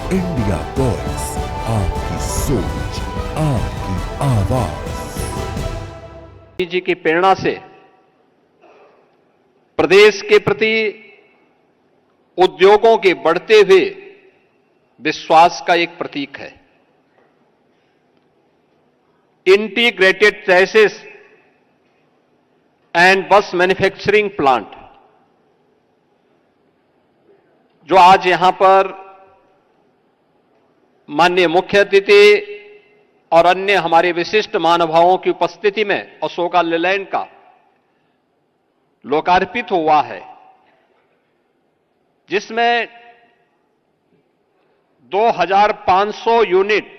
India voice, आपकी सोच, आपकी आवाज। जी की प्रेरणा से प्रदेश के प्रति उद्योगों के बढ़ते हुए विश्वास का एक प्रतीक है। इंटीग्रेटेड चैसिस एंड बस मैन्युफैक्चरिंग प्लांट जो आज यहां पर माननीय मुख्य अतिथि और अन्य हमारे विशिष्ट महानुभावों की उपस्थिति में अशोका लेलैंड का लोकार्पित हुआ है, जिसमें 2500 यूनिट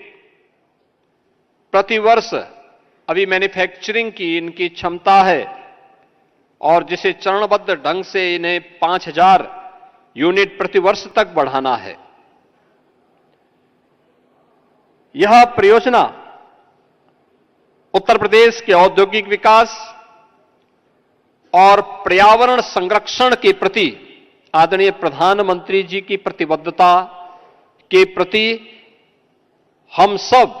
प्रतिवर्ष अभी मैन्युफैक्चरिंग की इनकी क्षमता है और जिसे चरणबद्ध ढंग से इन्हें 5000 यूनिट प्रतिवर्ष तक बढ़ाना है। यह परियोजना उत्तर प्रदेश के औद्योगिक विकास और पर्यावरण संरक्षण के प्रति आदरणीय प्रधानमंत्री जी की प्रतिबद्धता के प्रति हम सब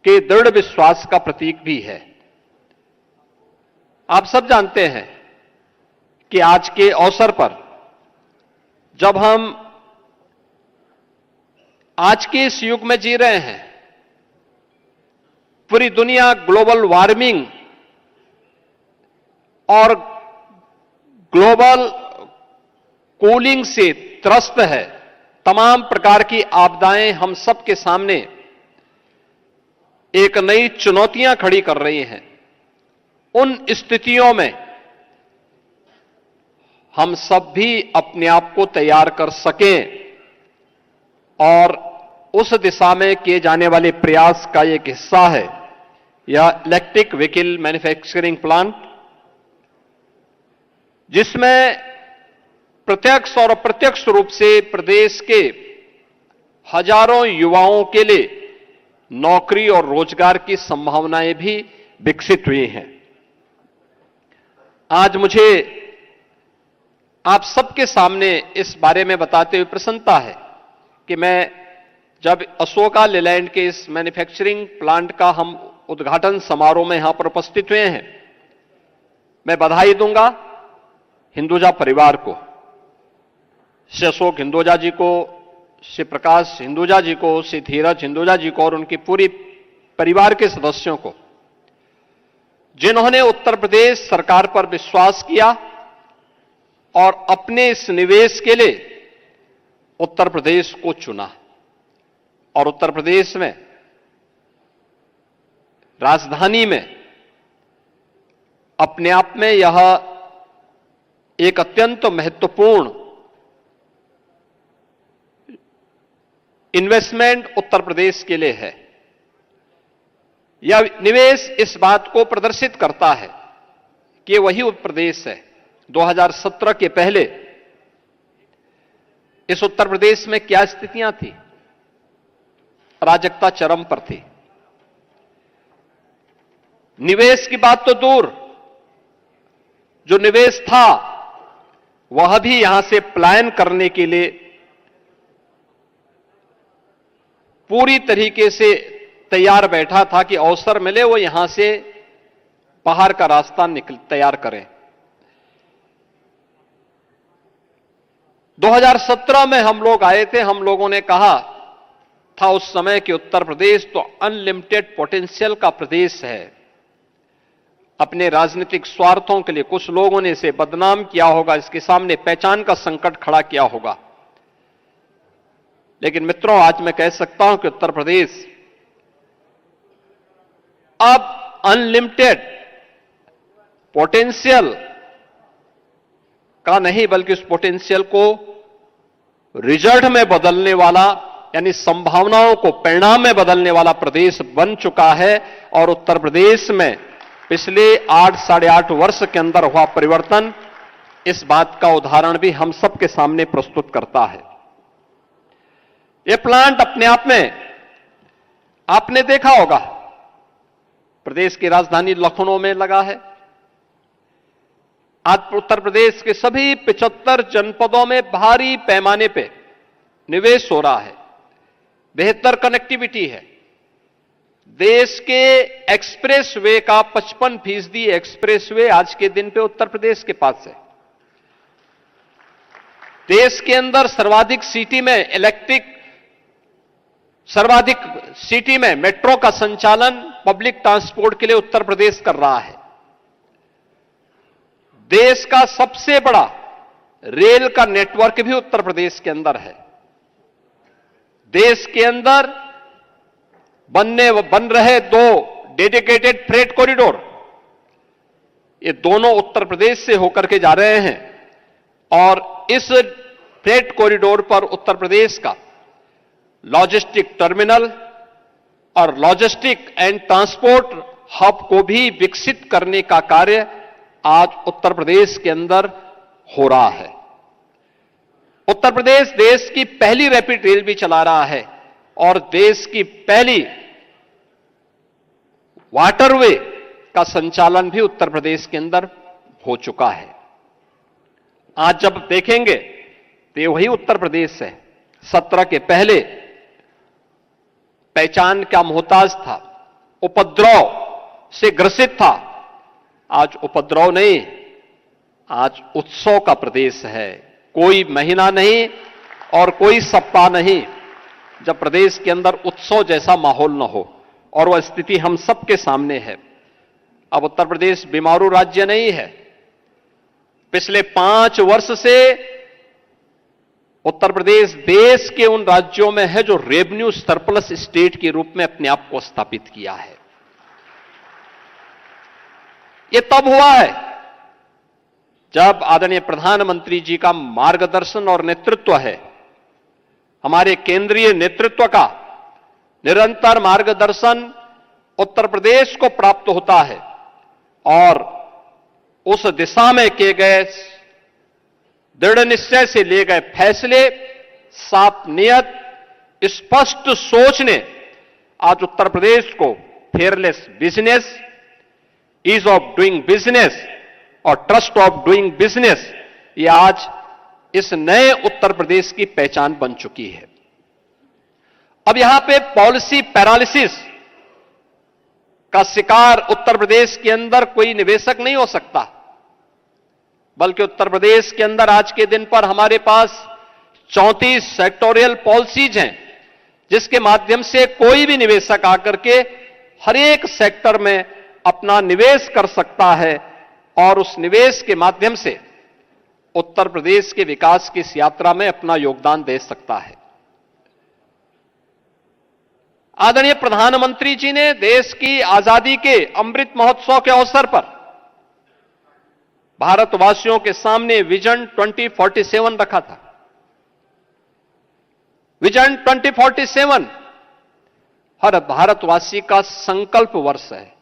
के दृढ़ विश्वास का प्रतीक भी है। आप सब जानते हैं कि आज के अवसर पर जब हम आज के इस युग में जी रहे हैं, पूरी दुनिया ग्लोबल वार्मिंग और ग्लोबल कूलिंग से त्रस्त है, तमाम प्रकार की आपदाएं हम सबके सामने एक नई चुनौतियां खड़ी कर रही हैं। उन स्थितियों में हम सब भी अपने आप को तैयार कर सकें और उस दिशा में किए जाने वाले प्रयास का एक हिस्सा है यह इलेक्ट्रिक व्हीकल मैन्युफैक्चरिंग प्लांट, जिसमें प्रत्यक्ष और अप्रत्यक्ष रूप से प्रदेश के हजारों युवाओं के लिए नौकरी और रोजगार की संभावनाएं भी विकसित हुई हैं। आज मुझे आप सबके सामने इस बारे में बताते हुए प्रसन्नता है कि मैं जब अशोका लेलैंड के इस मैन्युफैक्चरिंग प्लांट का हम उद्घाटन समारोह में यहां पर उपस्थित हुए हैं, मैं बधाई दूंगा हिंदुजा परिवार को, श्री अशोक हिंदुजा जी को, श्री प्रकाश हिंदुजा जी को, श्री धीरज हिंदुजा जी को और उनकी पूरी परिवार के सदस्यों को, जिन्होंने उत्तर प्रदेश सरकार पर विश्वास किया और अपने इस निवेश के लिए उत्तर प्रदेश को चुना। और उत्तर प्रदेश में राजधानी में अपने आप में यह एक अत्यंत महत्वपूर्ण इन्वेस्टमेंट उत्तर प्रदेश के लिए है। यह निवेश इस बात को प्रदर्शित करता है कि वही उत्तर प्रदेश है। 2017 के पहले इस उत्तर प्रदेश में क्या स्थितियां थी? अराजकता चरम पर थी। निवेश की बात तो दूर, जो निवेश था वह भी यहां से पलायन करने के लिए पूरी तरीके से तैयार बैठा था कि अवसर मिले वो यहां से बाहर का रास्ता तैयार करें। 2017 में हम लोग आए थे, हम लोगों ने कहा था उस समय कि उत्तर प्रदेश तो अनलिमिटेड पोटेंशियल का प्रदेश है। अपने राजनीतिक स्वार्थों के लिए कुछ लोगों ने इसे बदनाम किया होगा, इसके सामने पहचान का संकट खड़ा किया होगा, लेकिन मित्रों आज मैं कह सकता हूं कि उत्तर प्रदेश अब अनलिमिटेड पोटेंशियल का नहीं बल्कि उस पोटेंशियल को रिजल्ट में बदलने वाला, यानी संभावनाओं को परिणाम में बदलने वाला प्रदेश बन चुका है। और उत्तर प्रदेश में पिछले 8-8.5 वर्ष के अंदर हुआ परिवर्तन इस बात का उदाहरण भी हम सबके सामने प्रस्तुत करता है। यह प्लांट अपने आप में आपने देखा होगा, प्रदेश की राजधानी लखनऊ में लगा है। आज उत्तर प्रदेश के सभी 75 जनपदों में भारी पैमाने पे निवेश हो रहा है। बेहतर कनेक्टिविटी है। देश के एक्सप्रेसवे का 55% एक्सप्रेसवे आज के दिन पे उत्तर प्रदेश के पास है। देश के अंदर सर्वाधिक सिटी में मेट्रो का संचालन पब्लिक ट्रांसपोर्ट के लिए उत्तर प्रदेश कर रहा है। देश का सबसे बड़ा रेल का नेटवर्क भी उत्तर प्रदेश के अंदर है। देश के अंदर बन रहे 2 डेडिकेटेड फ्रेट कॉरिडोर, ये दोनों उत्तर प्रदेश से होकर के जा रहे हैं और इस फ्रेट कॉरिडोर पर उत्तर प्रदेश का लॉजिस्टिक टर्मिनल और लॉजिस्टिक एंड ट्रांसपोर्ट हब को भी विकसित करने का कार्य आज उत्तर प्रदेश के अंदर हो रहा है। उत्तर प्रदेश देश की पहली रैपिड रेल भी चला रहा है और देश की पहली वाटरवे का संचालन भी उत्तर प्रदेश के अंदर हो चुका है। आज जब देखेंगे तो ये वही उत्तर प्रदेश है 17 के पहले पहचान का मोहताज था, उपद्रव से ग्रसित था। आज उपद्रव नहीं, आज उत्सव का प्रदेश है। कोई महीना नहीं और कोई सप्ताह नहीं जब प्रदेश के अंदर उत्सव जैसा माहौल न हो, और वह स्थिति हम सबके सामने है। अब उत्तर प्रदेश बीमारू राज्य नहीं है। पिछले 5 वर्ष से उत्तर प्रदेश देश के उन राज्यों में है जो रेवेन्यू सरप्लस स्टेट के रूप में अपने आप को स्थापित किया है। यह तब हुआ है जब आदरणीय प्रधानमंत्री जी का मार्गदर्शन और नेतृत्व है, हमारे केंद्रीय नेतृत्व का निरंतर मार्गदर्शन उत्तर प्रदेश को प्राप्त होता है और उस दिशा में किए गए दृढ़ निश्चय से लिए गए फैसले, साफ नियत, स्पष्ट सोच ने आज उत्तर प्रदेश को fearless business, ease of doing business और ट्रस्ट ऑफ डूइंग बिजनेस, ये आज इस नए उत्तर प्रदेश की पहचान बन चुकी है। अब यहां पे पॉलिसी पैरालिसिस का शिकार उत्तर प्रदेश के अंदर कोई निवेशक नहीं हो सकता, बल्कि उत्तर प्रदेश के अंदर आज के दिन पर हमारे पास 34 सेक्टोरियल पॉलिसीज हैं, जिसके माध्यम से कोई भी निवेशक आकर के हर एक सेक्टर में अपना निवेश कर सकता है और उस निवेश के माध्यम से उत्तर प्रदेश के विकास की इस यात्रा में अपना योगदान दे सकता है। आदरणीय प्रधानमंत्री जी ने देश की आजादी के अमृत महोत्सव के अवसर पर भारतवासियों के सामने विजन 2047 रखा था। विजन 2047 हर भारतवासी का संकल्प वर्ष है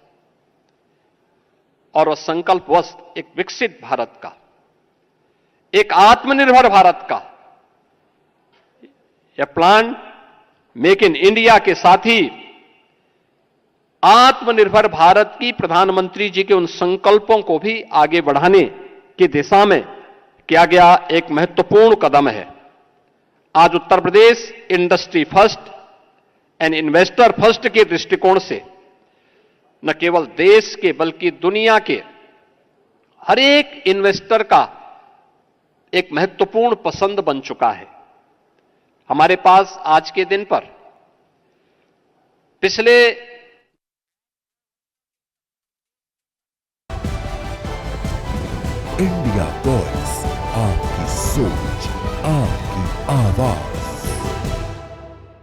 और वह संकल्प वर्ष एक विकसित भारत का, एक आत्मनिर्भर भारत का, यह प्लान मेक इन इंडिया के साथ ही आत्मनिर्भर भारत की प्रधानमंत्री जी के उन संकल्पों को भी आगे बढ़ाने की दिशा में किया गया एक महत्वपूर्ण कदम है। आज Uttar Pradesh industry first and investor first के दृष्टिकोण से न केवल देश के बल्कि दुनिया के हर एक इन्वेस्टर का एक महत्वपूर्ण पसंद बन चुका है। हमारे पास आज के दिन पर पिछले इंडिया वॉइस, आपकी सोच, आपकी आवाज।